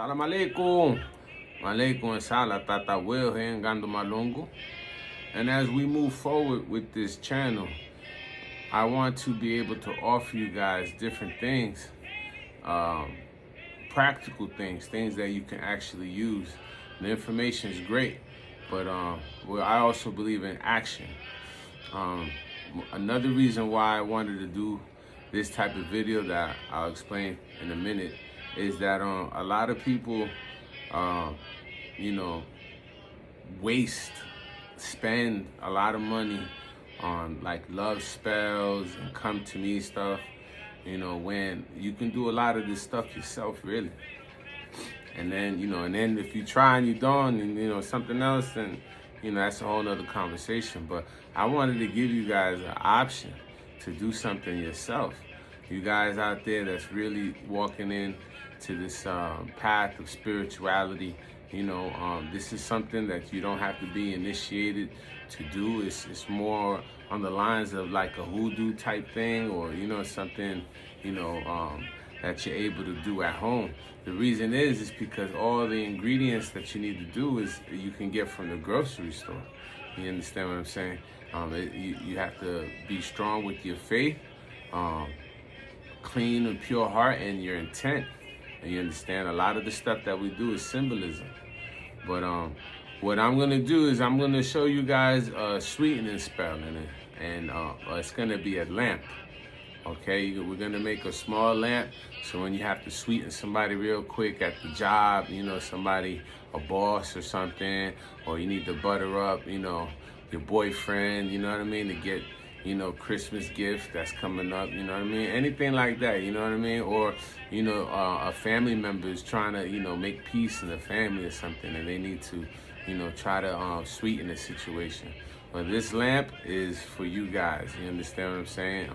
Salam alaikum. Alaikum salam tata will gando malongo. And as we move forward with this channel, I want to be able to offer you guys different things, practical things that you can actually use. The information is great, but I also believe in action. Another reason why I wanted to do this type of video that I'll explain in a minute is that a lot of people, spend a lot of money on like love spells and come to me stuff, when you can do a lot of this stuff yourself, really. And then, if you try and you don't, and something else, then that's a whole nother conversation. But I wanted to give you guys an option to do something yourself. You guys out there that's really walking in to this path of spirituality, this is something that you don't have to be initiated to do. It's more on the lines of like a hoodoo type thing, or something that you're able to do at home. The reason is because all the ingredients that you need to do is you can get from the grocery store. You understand what I'm saying? You have to be strong with your faith, clean and pure heart, and your intent. And you understand, a lot of the stuff that we do is symbolism. But what I'm gonna do is I'm gonna show you guys a sweetening spell in it, and it's gonna be a lamp. Okay, we're gonna make a small lamp, so when you have to sweeten somebody real quick at the job, somebody, a boss or something, or you need to butter up, your boyfriend, to get, Christmas gift that's coming up, anything like that, or, a family member is trying to, make peace in the family or something, and they need to, try to sweeten the situation. But this lamp is for you guys, you understand what I'm saying?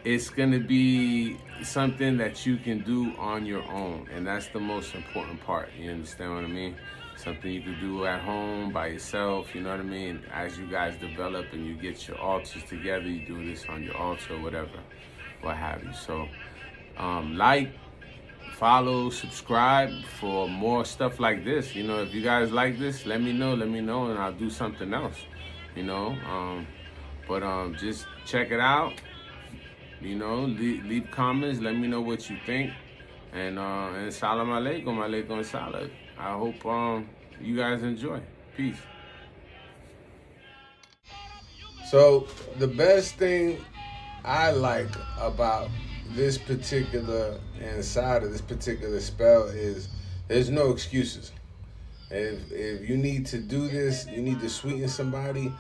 It's gonna be something that you can do on your own, and that's the most important part. You understand what I mean? Something you can do at home by yourself, you know what I mean? As you guys develop and you get your altars together, you do this on your altar or whatever, what have you. So like, follow, subscribe for more stuff like this. If you guys like this, let me know, and I'll do something else, But just check it out, leave comments, let me know what you think. And salam alaikum salam. I hope you guys enjoy. Peace. So the best thing I like about this particular nsara, this particular spell, is there's no excuses. If you need to do this, you need to sweeten somebody,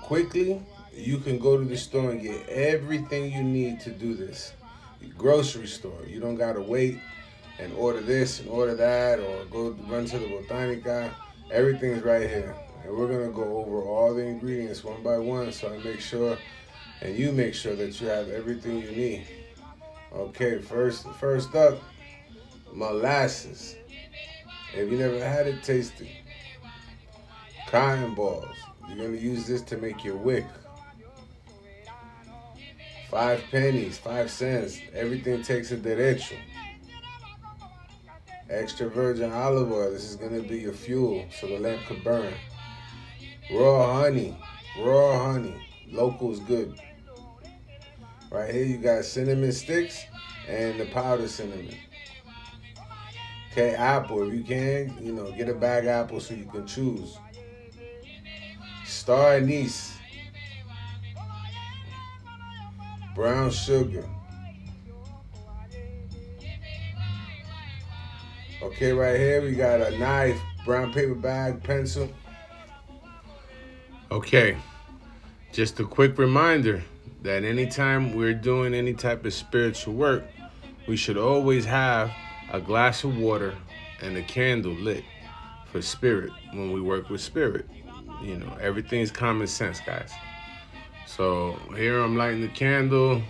quickly, you can go to the store and get everything you need to do this. Grocery store, you don't gotta wait and order this and order that, or go run to the botanica. Everything's right here, and we're gonna go over all the ingredients one by one, so I make sure, and you make sure that you have everything you need. Okay, first up, molasses. If you never had it, taste it. Cotton balls. You're gonna use this to make your wick. 5 pennies, 5 cents. Everything takes a derecho. Extra virgin olive oil. This is gonna be your fuel, so the lamp could burn. Raw honey. Local is good. Right here you got cinnamon sticks and the powdered cinnamon. Okay, apple. If you can, get a bag apple so you can choose. Star anise. Brown sugar. Okay, right here we got a knife, brown paper bag, pencil. Okay, just a quick reminder that anytime we're doing any type of spiritual work, we should always have a glass of water and a candle lit for spirit when we work with spirit. Everything's common sense, guys. So here I'm lighting the candle,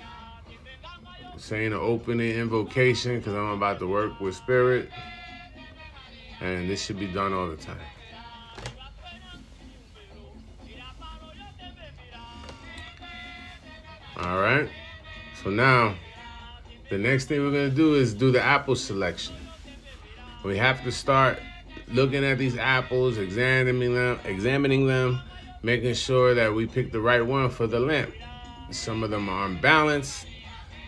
saying an opening invocation because I'm about to work with spirit. And this should be done all the time. All right. So now the next thing we're gonna do is do the apple selection. We have to start looking at these apples, examining them, making sure that we pick the right one for the lamp. Some of them are unbalanced.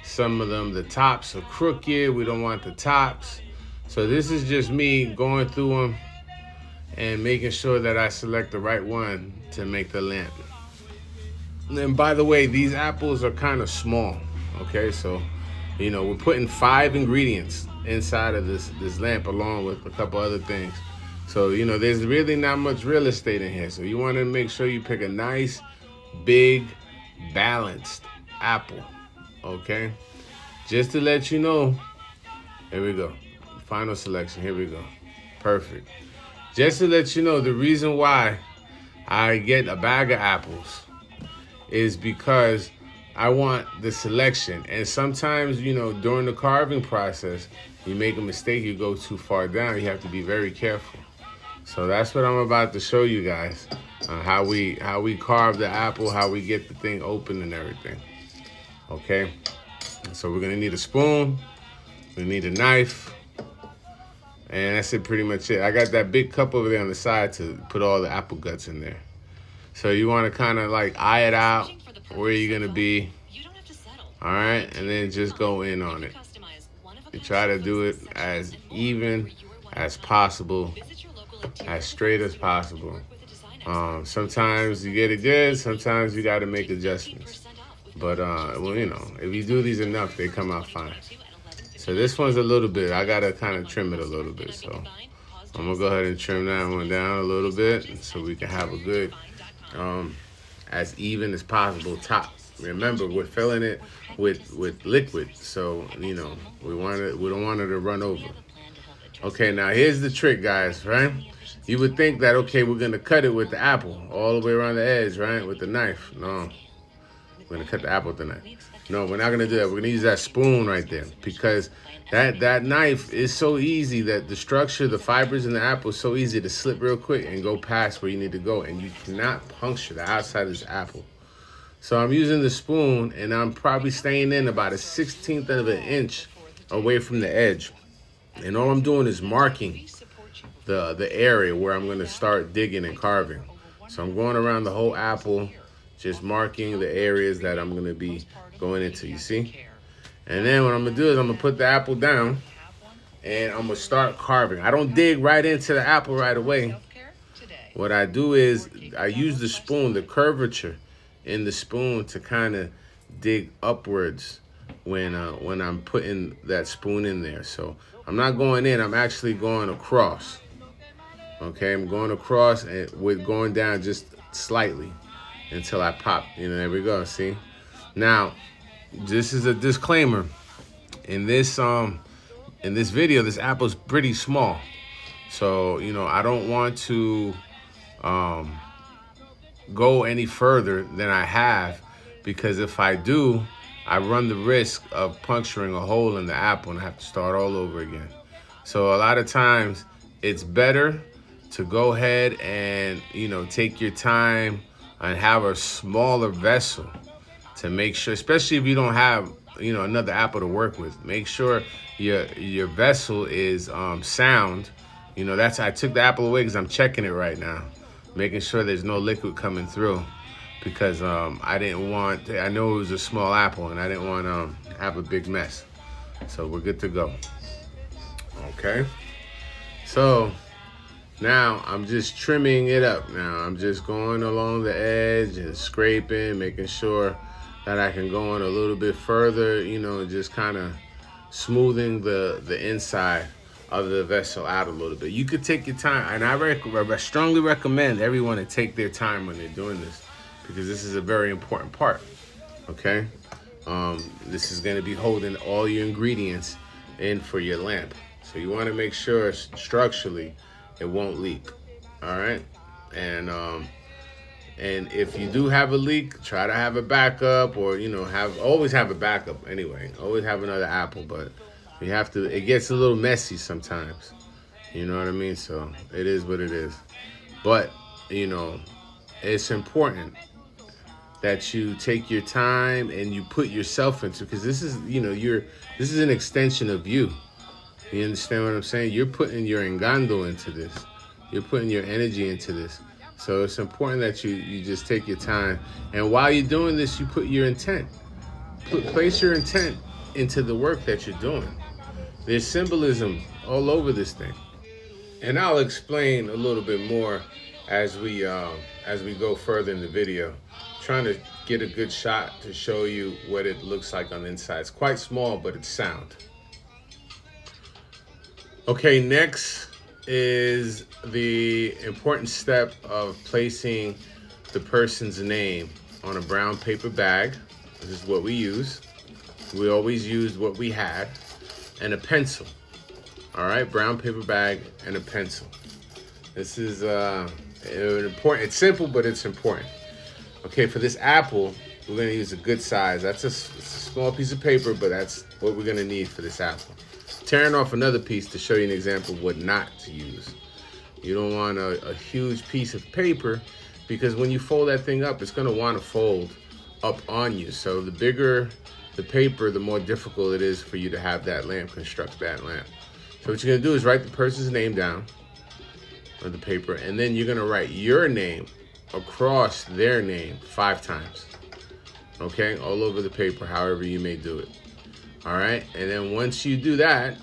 Some of them, the tops are crooked. We don't want the tops. So this is just me going through them and making sure that I select the right one to make the lamp. And by the way, these apples are kind of small. Okay, so we're putting 5 ingredients inside of this lamp along with a couple other things. So there's really not much real estate in here. So you want to make sure you pick a nice, big, balanced apple. Okay, just to let you know. Here we go. Final selection. Here we go. Perfect. Just to let you know, the reason why I get a bag of apples is because I want the selection. And sometimes, during the carving process, you make a mistake, you go too far down. You have to be very careful. So that's what I'm about to show you guys, how we carve the apple, how we get the thing open and everything. Okay, so we're gonna need a spoon, we need a knife, and that's it, pretty much it. I got that big cup over there on the side to put all the apple guts in there. So you want to kind of like eye it out where you're gonna be. All right, and then just go in on it. You try to do it as even as possible, as straight as possible. Sometimes you get it good, sometimes you got to make adjustments. But if you do these enough, they come out fine. So this one's a little bit, I gotta kind of trim it a little bit. So I'm gonna go ahead and trim that one down a little bit so we can have a good, as even as possible top. Remember, we're filling it with liquid, so we don't want it to run over. Okay, now here's the trick, guys. Right? You would think that we're gonna cut it with the apple all the way around the edge, right? With the knife. No, we're gonna cut the apple with the knife. No, we're not gonna do that. We're gonna use that spoon right there, because that knife is so easy, that the structure, the fibers in the apple is so easy to slip real quick and go past where you need to go, and you cannot puncture the outside of this apple. So I'm using the spoon, and I'm probably staying in about 1/16 of an inch away from the edge. And all I'm doing is marking the area where I'm going to start digging and carving. So I'm going around the whole apple, just marking the areas that I'm going to be going into, you see? And then what I'm going to do is I'm going to put the apple down, and I'm going to start carving. I don't dig right into the apple right away. What I do is I use the spoon, the curvature in the spoon, to kind of dig upwards when I'm putting that spoon in there. So I'm not going in, I'm actually going across. Okay, I'm going across and with going down just slightly until I pop. There we go, see? Now, this is a disclaimer. In this video, this apple's pretty small. So, I don't want to go any further than I have, because if I do, I run the risk of puncturing a hole in the apple and I have to start all over again. So a lot of times it's better to go ahead and take your time and have a smaller vessel to make sure, especially if you don't have another apple to work with, make sure your vessel is sound. I took the apple away because I'm checking it right now, making sure there's no liquid coming through, because I know it was a small apple and I didn't want to have a big mess. So we're good to go. Okay, so now I'm just trimming it up. Now I'm just going along the edge and scraping, making sure that I can go on a little bit further, just kind of smoothing the inside of the vessel out a little bit. You could take your time, and I strongly recommend everyone to take their time when they're doing this, because this is a very important part. Okay, this is going to be holding all your ingredients in for your lamp, so you want to make sure structurally it won't leak. All right, and if you do have a leak, try to have a backup, or always have a backup anyway. Always have another apple, but you have to. It gets a little messy sometimes. You know what I mean? So it is what it is. But it's important that you take your time and you put yourself into, because this is, you know, this is an extension of you. You understand what I'm saying? You're putting your engando into this. You're putting your energy into this. So it's important that you just take your time. And while you're doing this, you put your intent. Place your intent into the work that you're doing. There's symbolism all over this thing. And I'll explain a little bit more as we go further in the video. Trying to get a good shot to show you what it looks like on the inside. It's quite small, but it's sound. Okay, next is the important step of placing the person's name on a brown paper bag. This is what we use. We always used what we had, and a pencil. All right, brown paper bag and a pencil. This is important. It's simple, but it's important. Okay, for this apple, we're gonna use a good size. It's a small piece of paper, but that's what we're gonna need for this apple. Tearing off another piece to show you an example of what not to use. You don't want a huge piece of paper, because when you fold that thing up, it's gonna wanna fold up on you. So the bigger the paper, the more difficult it is for you to have that lamp construct that lamp. So what you're gonna do is write the person's name down on the paper, and then you're gonna write your name across their name 5 times. Okay, all over the paper, however you may do it. All right, and then once you do that,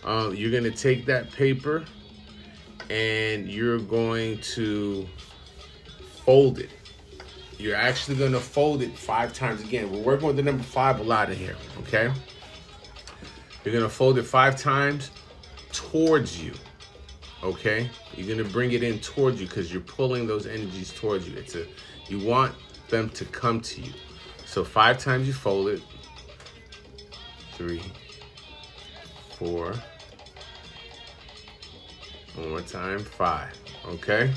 you're gonna take that paper and you're going to fold it. You're actually gonna fold it 5 times. Again, we're working with the number 5 a lot in here, okay? You're gonna fold it 5 times towards you, okay? You're gonna bring it in towards you because you're pulling those energies towards you. You want them to come to you. So 5 times you fold it. 3, 4, one more time, 5, okay?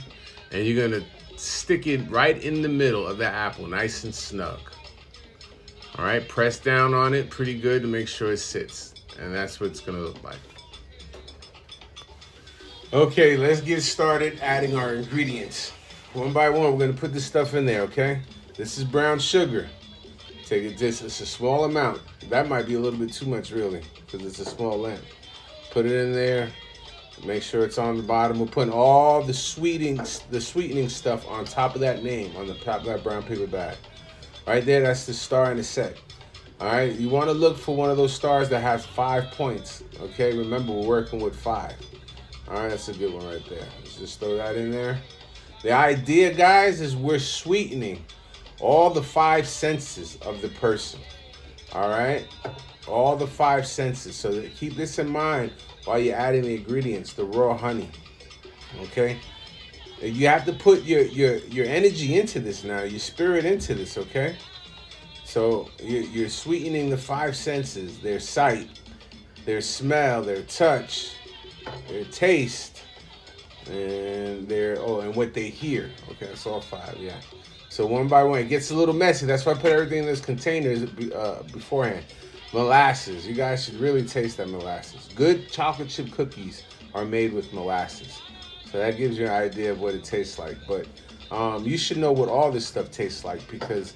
And you're gonna stick it right in the middle of the apple, nice and snug. All right, press down on it pretty good to make sure it sits. And that's what it's gonna look like. Okay, let's get started adding our ingredients. One by one, we're gonna put this stuff in there, okay? This is brown sugar. Take it, it's a small amount. That might be a little bit too much, really, because it's a small lamp. Put it in there. Make sure it's on the bottom. We're putting all the sweetening stuff on top of that name, on the top of that brown paper bag. Right there, that's the star in the set. All right, you want to look for one of those stars that has 5 points. Okay, remember we're working with 5. All right, that's a good one right there. Let's just throw that in there. The idea, guys, is we're sweetening all the 5 senses of the person. All right, all the 5 senses. So keep this in mind while you're adding the ingredients, the raw honey. Okay, you have to put your energy into this now, your spirit into this. Okay, so you're sweetening the 5 senses: their sight, their smell, their touch, their taste, and and what they hear. Okay, that's all 5. Yeah. So one by one, it gets a little messy. That's why I put everything in this container beforehand. Molasses. You guys should really taste that molasses. Good chocolate chip cookies are made with molasses. So that gives you an idea of what it tastes like. But you should know what all this stuff tastes like, because,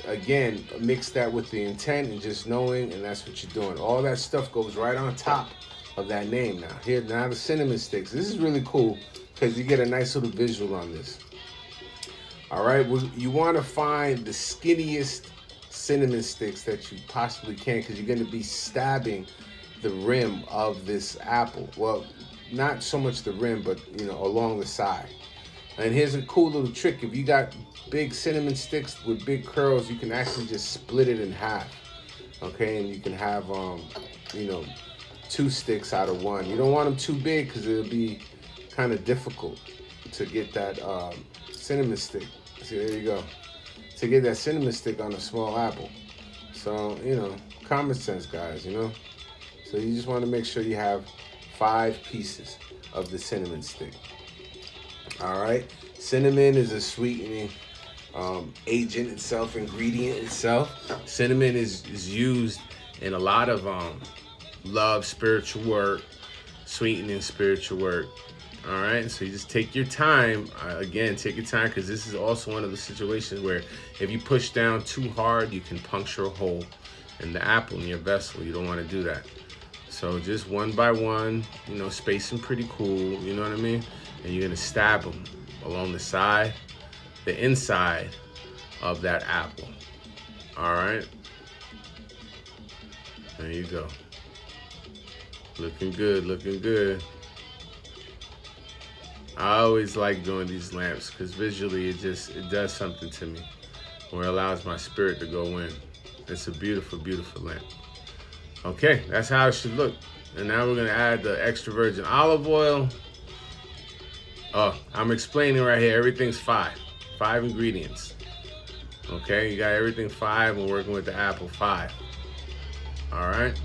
again, mix that with the intent and just knowing, and that's what you're doing. All that stuff goes right on top of that name now. Here, now the cinnamon sticks. This is really cool because you get a nice little visual on this. All right, well, you want to find the skinniest cinnamon sticks that you possibly can, because you're going to be stabbing the rim of this apple. Well, not so much the rim, but along the side. And here's a cool little trick: if you got big cinnamon sticks with big curls, you can actually just split it in half. Okay, and you can have 2 sticks out of 1. You don't want them too big because it'll be kind of difficult to get that cinnamon stick. See, there you go. To get that cinnamon stick on a small apple. So, common sense, guys, So you just want to make sure you have 5 pieces of the cinnamon stick. All right. Cinnamon is a sweetening agent itself, ingredient itself. Cinnamon is used in a lot of love, spiritual work, sweetening spiritual work. All right, so you just take your time. Again, take your time, because this is also one of the situations where if you push down too hard, you can puncture a hole in the apple in your vessel. You don't want to do that. So just one by one, you know, spacing pretty cool, you know what I mean? And you're gonna stab them along the side, the inside of that apple. All right, there you go. Looking good, looking good. I always like doing these lamps because visually it does something to me, where it allows my spirit to go in. It's a beautiful, beautiful lamp. Okay, that's how it should look. And now we're gonna add the extra virgin olive oil. Oh, I'm explaining right here, everything's five ingredients. Okay, you got everything 5. We're working with the apple 5. All right,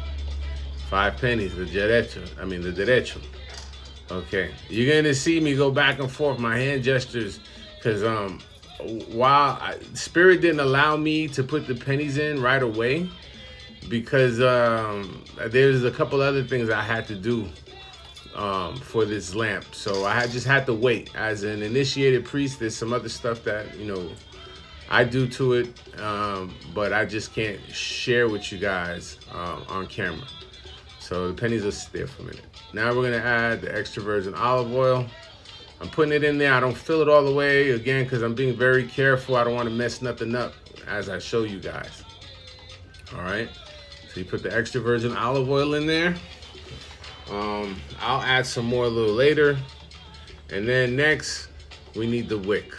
5 pennies, the derecho. Okay, you're gonna see me go back and forth, my hand gestures, because Spirit didn't allow me to put the pennies in right away, because there's a couple other things I had to do for this lamp, so I just had to wait. As an initiated priest, there's some other stuff that, you know, I do to it, but I just can't share with you guys on camera. So the pennies will sit there for a minute. Now we're gonna add the extra virgin olive oil. I'm putting it in there. I don't fill it all the way, again, because I'm being very careful. I don't want to mess nothing up as I show you guys. All right, so you put the extra virgin olive oil in there. I'll add some more a little later. And then next, we need the wick.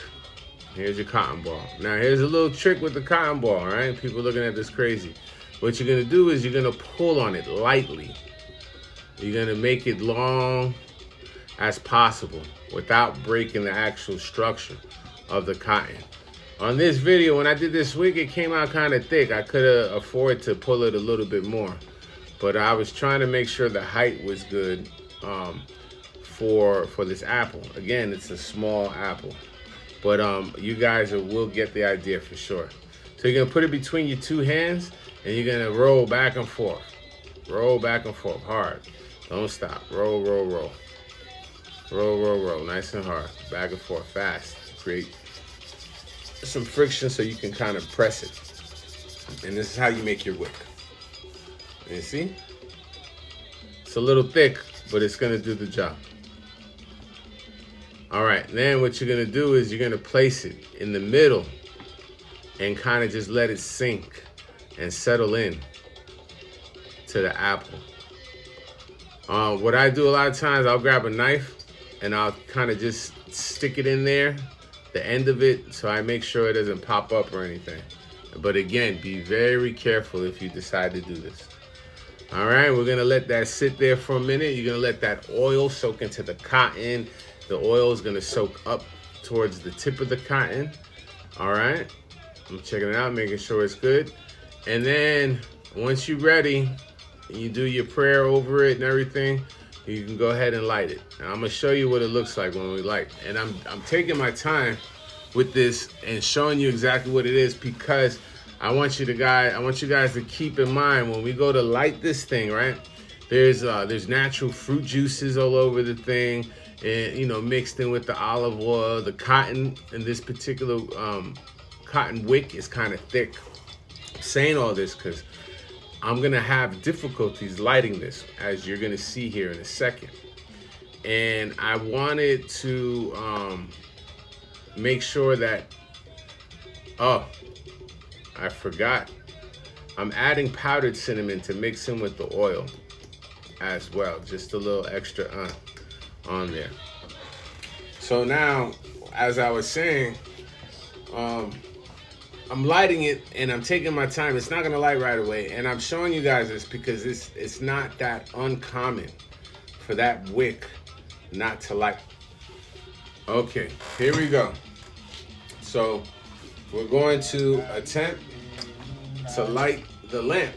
Here's your cotton ball. Now here's a little trick with the cotton ball, all right? People looking at this crazy. What you're gonna do is you're gonna pull on it lightly. You're gonna make it long as possible without breaking the actual structure of the cotton. On this video, when I did this wig, it came out kind of thick. I could have afforded to pull it a little bit more, but I was trying to make sure the height was good for this apple. Again, it's a small apple, but you guys will get the idea for sure. So you're gonna put it between your 2 hands, and you're gonna roll back and forth. Roll back and forth hard. Don't stop. Roll, roll, roll. Roll, roll, roll. Nice and hard. Back and forth fast. Create some friction so you can kind of press it. And this is how you make your wick. You see? It's a little thick, but it's gonna do the job. All right, then what you're gonna do is you're gonna place it in the middle and kind of just let it sink and settle in to the apple. What I do a lot of times, I'll grab a knife and I'll kind of just stick it in there, the end of it, so I make sure it doesn't pop up or anything. But again, be very careful if you decide to do this. All right, we're gonna let that sit there for a minute. You're gonna let that oil soak into the cotton. The oil is gonna soak up towards the tip of the cotton. All right, I'm checking it out, making sure it's good. And then once you're ready, you do your prayer over it and everything, you can go ahead and light it. And I'm gonna show you what it looks like when we light. And I'm taking my time with this and showing you exactly what it is, because I want you guys to keep in mind when we go to light this thing, right? There's natural fruit juices all over the thing, and you know, mixed in with the olive oil. The cotton in this particular cotton wick is kind of thick. I'm saying all this because I'm gonna have difficulties lighting this, as you're gonna see here in a second. And I wanted to make sure that, oh, I forgot. I'm adding powdered cinnamon to mix in with the oil as well. Just a little extra on there. So now, as I was saying, I'm lighting it and I'm taking my time. It's not gonna light right away. And I'm showing you guys this because it's not that uncommon for that wick not to light. Okay, here we go. So we're going to attempt to light the lamp.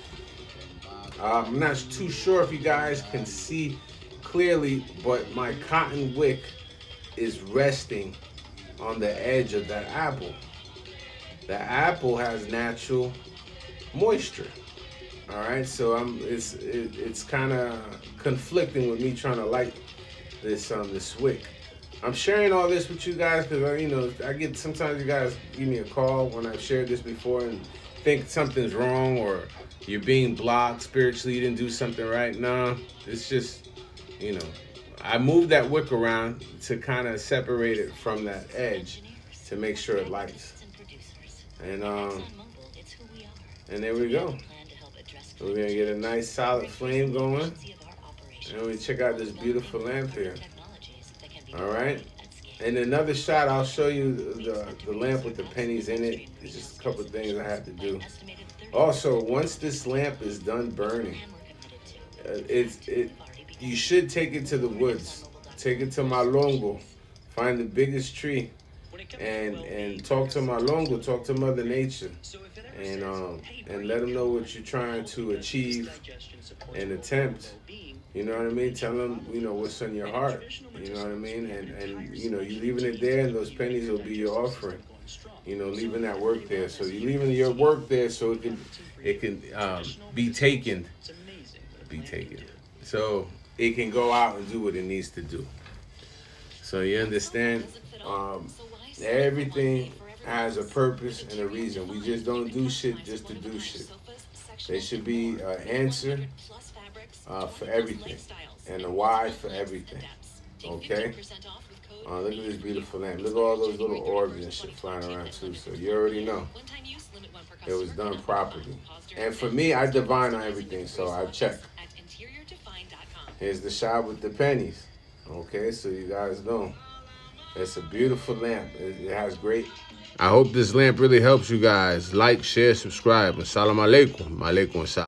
I'm not too sure if you guys can see clearly, but my cotton wick is resting on the edge of that apple. The apple has natural moisture. All right, so it's kind of conflicting with me trying to light this wick. I'm sharing all this with you guys because I get sometimes you guys give me a call when I've shared this before and think something's wrong or you're being blocked spiritually. You didn't do something right. No, it's just I moved that wick around to kind of separate it from that edge to make sure it lights. And there we go. We're gonna get a nice solid flame going. And we check out this beautiful lamp here. All right. And another shot, I'll show you the lamp with the pennies in it. It's just a couple of things I have to do. Also, once this lamp is done burning, you should take it to the woods. Take it to Malongo. Find the biggest tree and talk to Malongo, talk to Mother Nature, and let them know what you're trying to achieve and attempt. You know what I mean? Tell them, what's on your heart. You know what I mean? And you leaving it there, and those pennies will be your offering. Leaving that work there. So you're leaving your work there so it can be taken. So it can go out and do what it needs to do. So you understand? Everything has a purpose and a reason. We just don't do shit just to do shit. There should be an answer for everything and a why for everything. Okay? Look at this beautiful lamp. Look at all those little orbs and shit flying around too. So you already know it was done properly. And for me, I divine on everything, so I check. Here's the shot with the pennies. Okay, so you guys know. It's a beautiful lamp. It has great. I hope this lamp really helps you guys. Like, share, subscribe. Assalamu alaikum. Alaikum assalam.